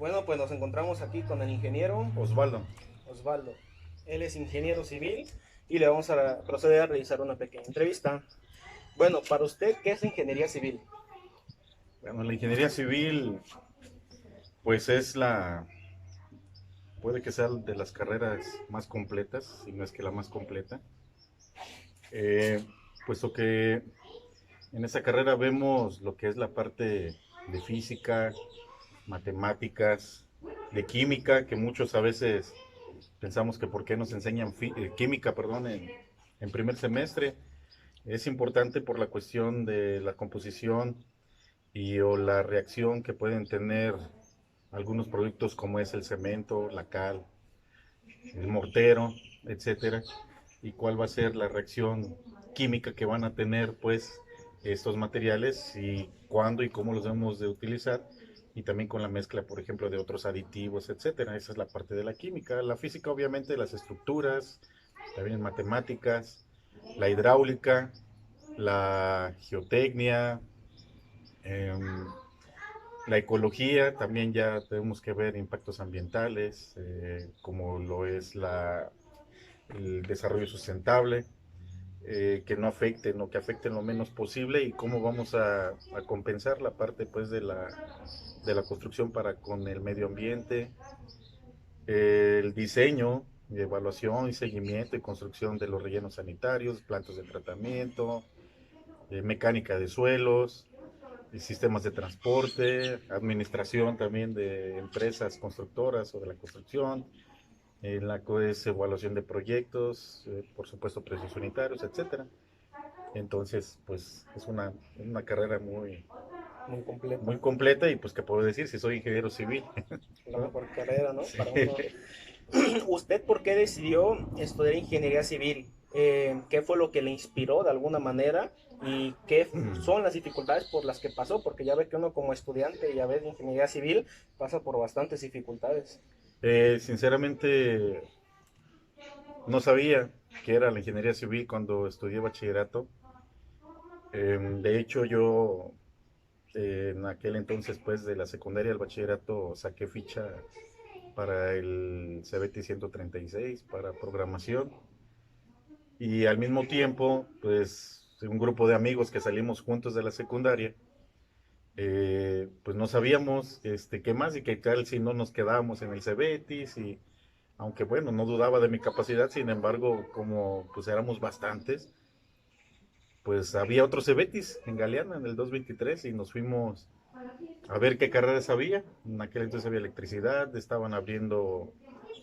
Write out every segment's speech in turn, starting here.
Bueno, pues nos encontramos aquí con el ingeniero Osvaldo. Osvaldo. Él es ingeniero civil y le vamos a proceder a realizar una pequeña entrevista. Bueno, para usted, ¿qué es ingeniería civil? Bueno, la ingeniería civil, pues puede que sea de las carreras más completas, si no es que la más completa, eh, puesto que en esa carrera vemos lo que es la parte de física, matemáticas, de química, que muchos a veces pensamos que por qué nos enseñan química, perdón, en primer semestre. Es importante por la cuestión de la composición o la reacción que pueden tener algunos productos como es el cemento, la cal, el mortero, etcétera, y cuál va a ser la reacción química que van a tener pues estos materiales y cuándo y cómo los debemos de utilizar, y también con la mezcla, por ejemplo, de otros aditivos, etcétera. Esa es la parte de la química. La física, obviamente, las estructuras, también matemáticas, la hidráulica, la geotecnia, eh, la ecología. También ya tenemos que ver impactos ambientales, como lo es el desarrollo sustentable, que no afecten o que afecten lo menos posible, y cómo vamos a compensar la parte pues de la construcción para con el medio ambiente, el diseño, evaluación y seguimiento y construcción de los rellenos sanitarios, plantas de tratamiento, mecánica de suelos, y sistemas de transporte, administración también de empresas constructoras o de la construcción, en la que es evaluación de proyectos, por supuesto precios unitarios, etcétera. Entonces, pues es una carrera Muy completa, muy completa, y pues que puedo decir si soy ingeniero civil. la mejor carrera, ¿no? Sí. Para uno. ¿Usted por qué decidió estudiar ingeniería civil? ¿Qué fue lo que le inspiró de alguna manera? ¿Y qué son las dificultades por las que pasó? Porque ya ve que uno como estudiante, ya ve de ingeniería civil, pasa por bastantes dificultades. Sinceramente, no sabía qué era la ingeniería civil cuando estudié bachillerato. De hecho, yo en aquel entonces, pues, de la secundaria al bachillerato, saqué ficha para el CBT 136 para programación, y al mismo tiempo, pues, un grupo de amigos que salimos juntos de la secundaria, pues no sabíamos qué más y qué tal si no nos quedábamos en el Cebetis. Y aunque bueno, no dudaba de mi capacidad, sin embargo, como pues éramos bastantes, pues había otro Cebetis en Galeana, en el 223, y nos fuimos a ver qué carreras había. En aquel entonces había electricidad, estaban abriendo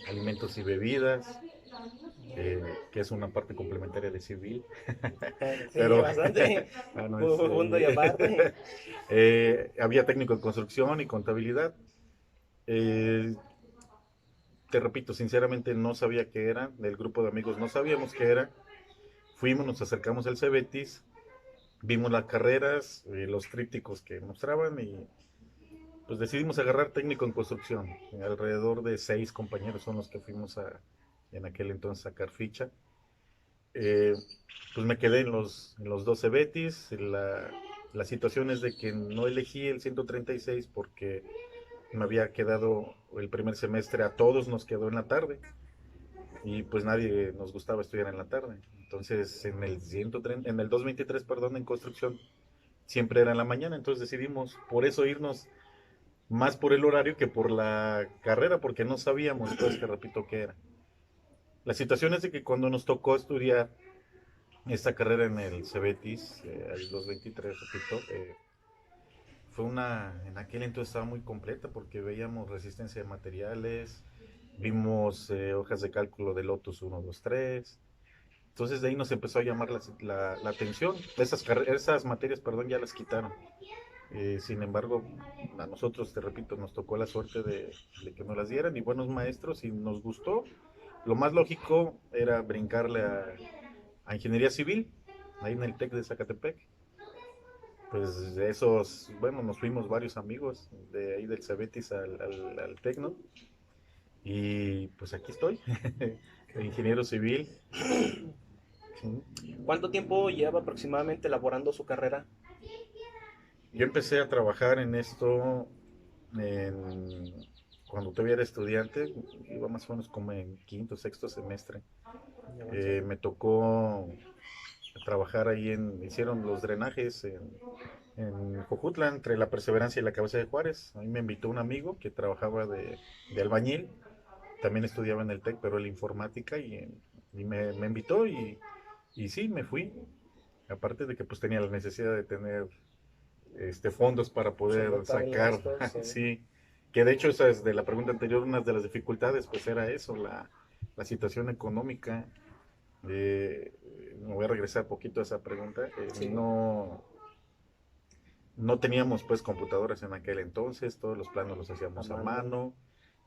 alimentos y bebidas, que es una parte complementaria de civil. Sí, Pero bastante. bueno, Punto y aparte. había técnico en construcción y contabilidad. Eh, Te repito, sinceramente no sabía qué era, del grupo de amigos no sabíamos qué era. Fuimos, nos acercamos al Cebetis, vimos las carreras, los trípticos que mostraban, y pues decidimos agarrar técnico en construcción. Alrededor de 6 compañeros son los que fuimos en aquel entonces a sacar ficha. Eh, pues me quedé en los 12 Betis. La situación es de que no elegí el 136 porque me había quedado el primer semestre, a todos nos quedó en la tarde, y pues nadie nos gustaba estudiar en la tarde. Entonces en el 223, perdón, en construcción, siempre era en la mañana. Entonces decidimos por eso irnos más por el horario que por la carrera, porque no sabíamos, pues, que repito, qué era. La situación es de que cuando nos tocó estudiar esta carrera en el Cebetis, el 223, repito, en aquel entonces estaba muy completa, porque veíamos resistencia de materiales, vimos hojas de cálculo de Lotus 1, 2, 3. Entonces de ahí nos empezó a llamar la atención. Esas materias, perdón, ya las quitaron. Sin embargo, a nosotros, te repito, nos tocó la suerte de que nos las dieran, y buenos maestros, y nos gustó. Lo más lógico era brincarle a ingeniería civil, ahí en el TEC de Zacatepec. Pues de esos, bueno, nos fuimos varios amigos de ahí del Cebetis al Tecno, y pues aquí estoy, de ingeniero civil. Sí. ¿Cuánto tiempo lleva aproximadamente elaborando su carrera? Yo empecé a trabajar en esto en cuando todavía era estudiante, iba más o menos como en quinto, sexto semestre. Me tocó trabajar ahí hicieron los drenajes en Jojutla, entre la Perseverancia y la Cabeza de Juárez. Ahí me invitó un amigo que trabajaba de albañil, también estudiaba en el TEC, pero en la informática, y me invitó y sí, me fui. Aparte de que pues tenía la necesidad de tener fondos para poder Solventar el sacar, gasto, sí. sí, que de hecho esa es de la pregunta anterior, una de las dificultades pues era eso, la situación económica. Me voy a regresar poquito a esa pregunta. Sí. No teníamos pues computadoras en aquel entonces, todos los planos los hacíamos a mano.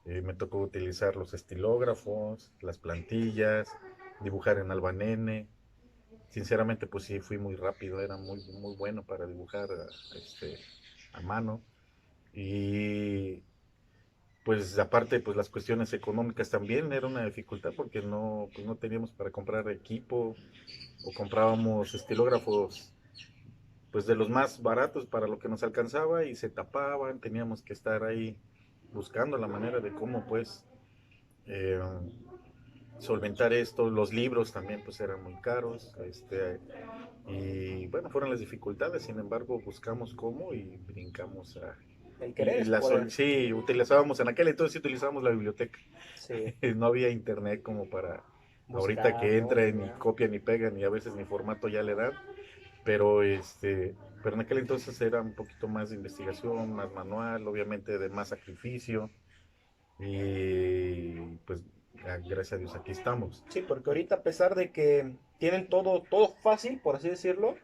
Me tocó utilizar los estilógrafos, las plantillas, dibujar en Albanene. Sinceramente pues sí fui muy rápido, era muy, muy bueno para dibujar a mano. Y pues aparte pues las cuestiones económicas también era una dificultad porque pues, no teníamos para comprar equipo, o comprábamos estilógrafos pues de los más baratos para lo que nos alcanzaba y se tapaban, teníamos que estar ahí buscando la manera de cómo pues eh, solventar esto. Los libros también pues eran muy caros, y bueno, fueron las dificultades. Sin embargo, buscamos cómo y brincamos a... El querer es poder. Sí, utilizábamos, en aquel entonces utilizábamos la biblioteca. Sí. No había internet como para ahorita Buscar, que ¿no? entran y copian y pegan, y a veces ni formato ya le dan. Pero pero en aquel entonces era un poquito más de investigación, más manual, obviamente de más sacrificio. Y pues gracias a Dios aquí estamos. Sí, porque ahorita a pesar de que tienen todo fácil, por así decirlo,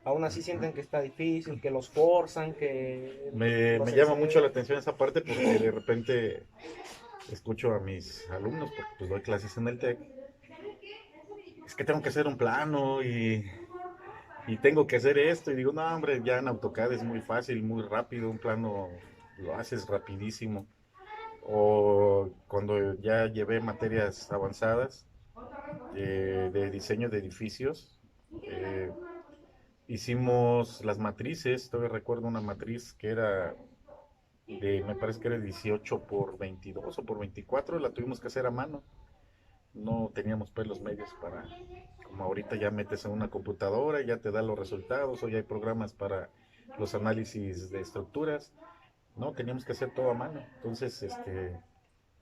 aún así sienten que está difícil, que los forzan, que los Me llama mucho la exceden. atención esa parte porque de repente escucho a mis alumnos, porque pues doy clases en el TEC, es que tengo que hacer un plano y tengo que hacer esto, y digo, no hombre, ya en AutoCAD es muy fácil, muy rápido, un plano lo haces rapidísimo. O cuando ya llevé materias avanzadas de diseño de edificios, eh, hicimos las matrices. Todavía recuerdo una matriz que era me parece que era 18 por 22 o por 24, la tuvimos que hacer a mano. No teníamos pues los medios para, como ahorita ya metes en una computadora y ya te da los resultados, o ya hay programas para los análisis de estructuras. No, teníamos que hacer todo a mano. Entonces,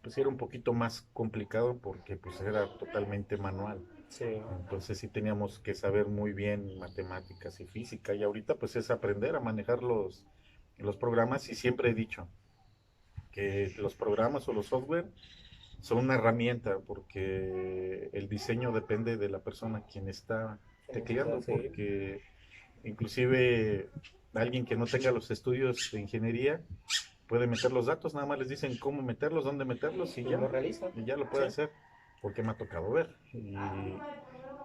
pues era un poquito más complicado porque pues era totalmente manual. Sí. Entonces sí teníamos que saber muy bien matemáticas y física, y ahorita pues es aprender a manejar los programas. Y siempre he dicho que los programas o los software son una herramienta, porque el diseño depende de la persona quien está tecleando, Sí. porque inclusive alguien que no tenga los estudios de ingeniería puede meter los datos, nada más les dicen cómo meterlos, dónde meterlos, Y lo realiza. y ya lo puede Sí. hacer, porque me ha tocado ver.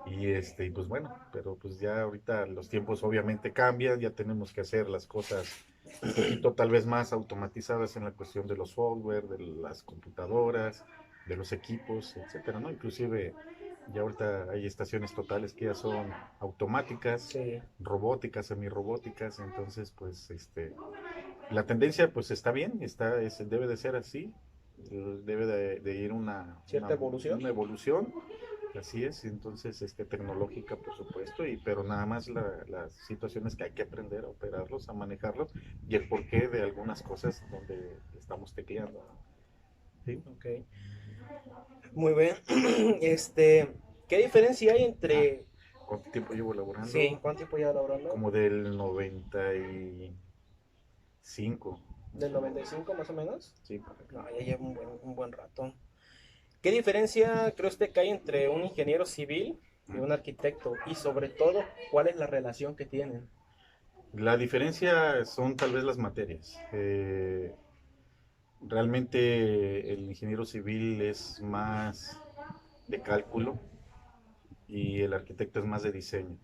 Y pues bueno, pero pues ya ahorita los tiempos obviamente cambian, ya tenemos que hacer las cosas un poquito tal vez más automatizadas en la cuestión de los software, de las computadoras, de los equipos, etcétera, ¿no? Inclusive ya ahorita hay estaciones totales que ya son automáticas, Sí. robóticas, semirrobóticas. Entonces pues la tendencia pues está bien, debe de ser así, debe de ir Cierta evolución. una evolución. Así es. Entonces, tecnológica, por supuesto, pero nada más las situaciones que hay que aprender a operarlos, a manejarlos, y el porqué de algunas cosas donde estamos tecleando, ¿no? ¿Sí? Ok. Muy bien. ¿Qué diferencia hay entre... ¿Cuánto tiempo llevo Sí, elaborando? ¿cuánto tiempo lleva laborando? Como del 95. Más ¿Del o menos. 95 más o menos? Sí, correcto. No, ya lleva un buen rato. ¿Qué diferencia cree usted que hay entre un ingeniero civil y un arquitecto? Y sobre todo, ¿cuál es la relación que tienen? La diferencia son tal vez las materias. Realmente el ingeniero civil es más de cálculo y el arquitecto es más de diseño.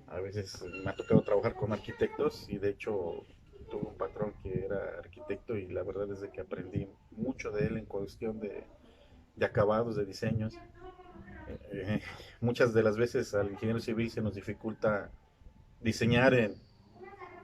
A veces me ha tocado trabajar con arquitectos, y de hecho tuve un patrón que era arquitecto, y la verdad es de que aprendí mucho de él en cuestión de acabados, de diseños. Eh, Muchas de las veces al ingeniero civil se nos dificulta diseñar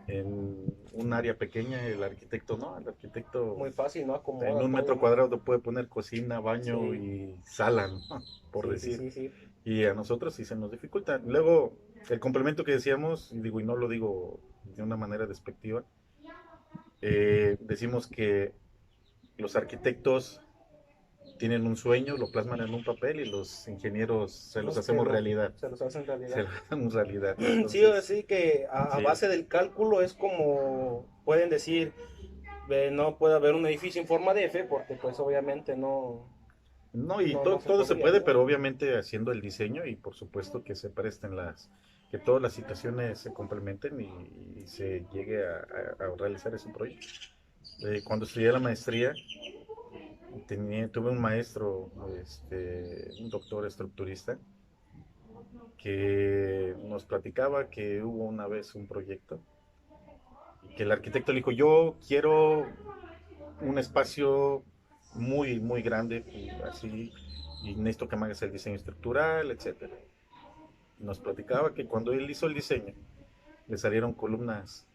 en un área pequeña, el arquitecto no, el arquitecto Muy fácil, ¿no? en Acomoda un todo, metro ¿no? cuadrado puede poner cocina, baño Sí, y sala, ¿no? Por sí, sí, decir. sí, sí. Y a nosotros sí se nos dificulta. Luego, el complemento que decíamos, y digo, y no lo digo de una manera despectiva, decimos que los arquitectos tienen un sueño, lo plasman en un papel y los ingenieros se los Los que hacemos lo, realidad. se los hacen Se realidad. los hacemos realidad. Sí, o Entonces, sí que a sí. base del cálculo es como pueden decir, no puede haber un edificio en forma de F porque pues obviamente No, y no se todo se podría, puede, ¿no? pero obviamente haciendo el diseño y por supuesto que se presten que todas las situaciones se complementen y se llegue a realizar ese proyecto. Cuando estudié la maestría, tuve un maestro, un doctor estructurista, que nos platicaba que hubo una vez un proyecto y que el arquitecto le dijo, yo quiero un espacio muy, muy grande, así, y necesito que me hagas el diseño estructural, etcétera. Nos platicaba que cuando él hizo el diseño, le salieron columnas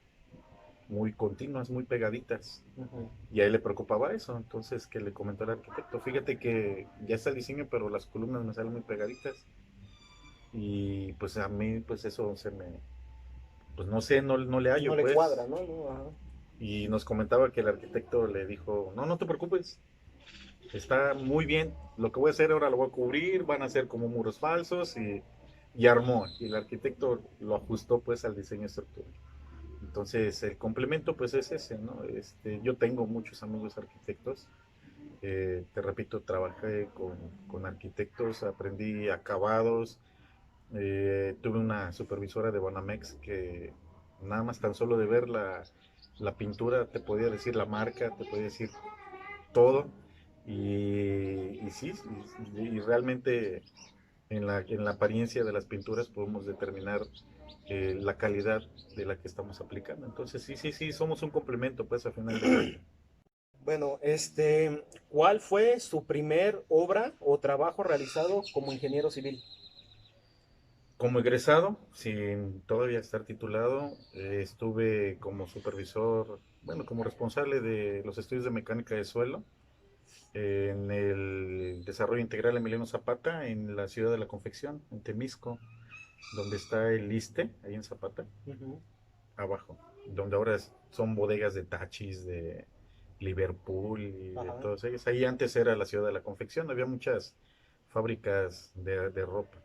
muy continuas, muy pegaditas, Ujú. y a él le preocupaba eso, entonces que le comentó al arquitecto, fíjate que ya está el diseño, pero las columnas me salen muy pegaditas, y pues a mí, pues eso pues no sé, no le No hallo, le cuadra, pues, ¿no? No, ajá. y nos comentaba que el arquitecto le dijo, no, no te preocupes, está muy bien. Lo que voy a hacer ahora lo voy a cubrir, van a ser como muros falsos y armó. Y el arquitecto lo ajustó pues al diseño estructural. Entonces el complemento pues es ese, ¿no? Yo tengo muchos amigos arquitectos. Te repito, trabajé con arquitectos, aprendí acabados. Tuve una supervisora de Banamex que nada más tan solo de ver la pintura te podía decir la marca, te podía decir todo. Y sí, y realmente en la apariencia de las pinturas podemos determinar la calidad de la que estamos aplicando. Entonces, sí, sí, sí, somos un complemento, pues, a final de cuentas. Bueno, ¿cuál fue su primer obra o trabajo realizado como ingeniero civil? Como egresado, sin todavía estar titulado, estuve como supervisor, bueno, como responsable de los estudios de mecánica de suelo en el desarrollo integral Emiliano Zapata en la ciudad de la confección, en Temisco, donde está el ISSSTE, ahí en Zapata, Ujú. abajo, donde ahora son bodegas de Tachis, de Liverpool y de Ajá. todos ellos. Ahí antes era la ciudad de la confección, había muchas fábricas de ropa.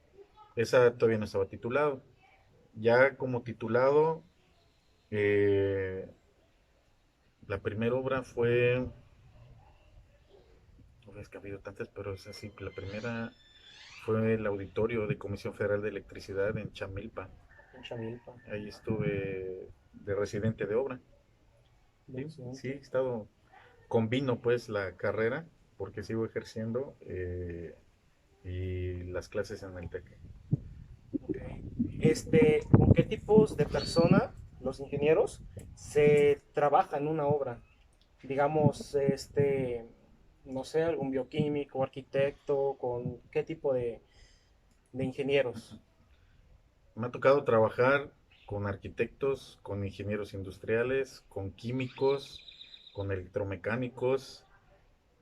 Esa todavía no estaba titulado. Ya como titulado, eh, la primera obra fue, no es que ha habido tantas, pero es así, la primera fue el auditorio de Comisión Federal de Electricidad en Chamilpa. En Chamilpa. Ahí estuve de residente de obra. Sí, sí, he estado, combino pues la carrera, porque sigo ejerciendo, y las clases en el TEC. Ok. ¿Con qué tipos de persona, los ingenieros, se trabaja en una obra? Digamos, no sé, algún bioquímico, arquitecto, ¿con qué tipo de ingenieros? Me ha tocado trabajar con arquitectos, con ingenieros industriales, con químicos, con electromecánicos,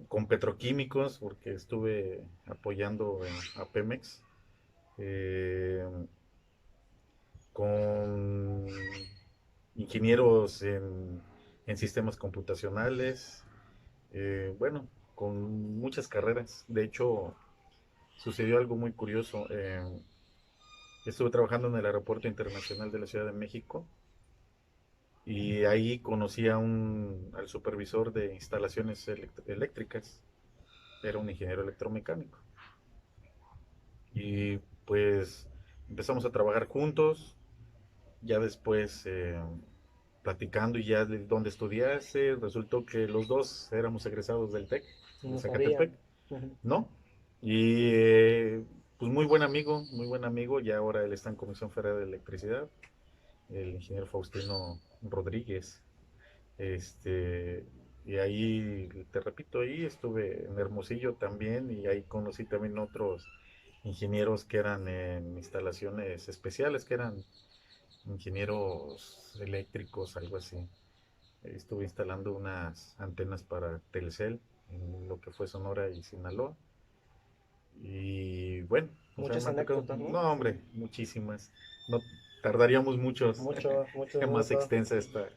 con petroquímicos, porque estuve apoyando a Pemex, eh, con ingenieros en sistemas computacionales, bueno, con muchas carreras. De hecho, sucedió algo muy curioso. Estuve trabajando en el Aeropuerto Internacional de la Ciudad de México y ahí conocí al supervisor de instalaciones eléctricas. Era un ingeniero electromecánico. Y pues empezamos a trabajar juntos, ya después platicando y ya de dónde estudiase, resultó que los dos éramos egresados del TEC, de No sabían. Zacatepec, Ujú. ¿no? Y pues muy buen amigo, ya ahora él está en Comisión Federal de Electricidad, el ingeniero Faustino Rodríguez. Este, y ahí, te repito, ahí estuve en Hermosillo también y ahí conocí también otros ingenieros que eran en instalaciones especiales, que eran ingenieros eléctricos, algo así. Estuve instalando unas antenas para Telcel en lo que fue Sonora y Sinaloa. Y bueno, o sea, Muchas me han tocado, anécdotas, ¿no? no, hombre, muchísimas. No tardaríamos muchos, Mucho, mucho, más mucho. extensa esta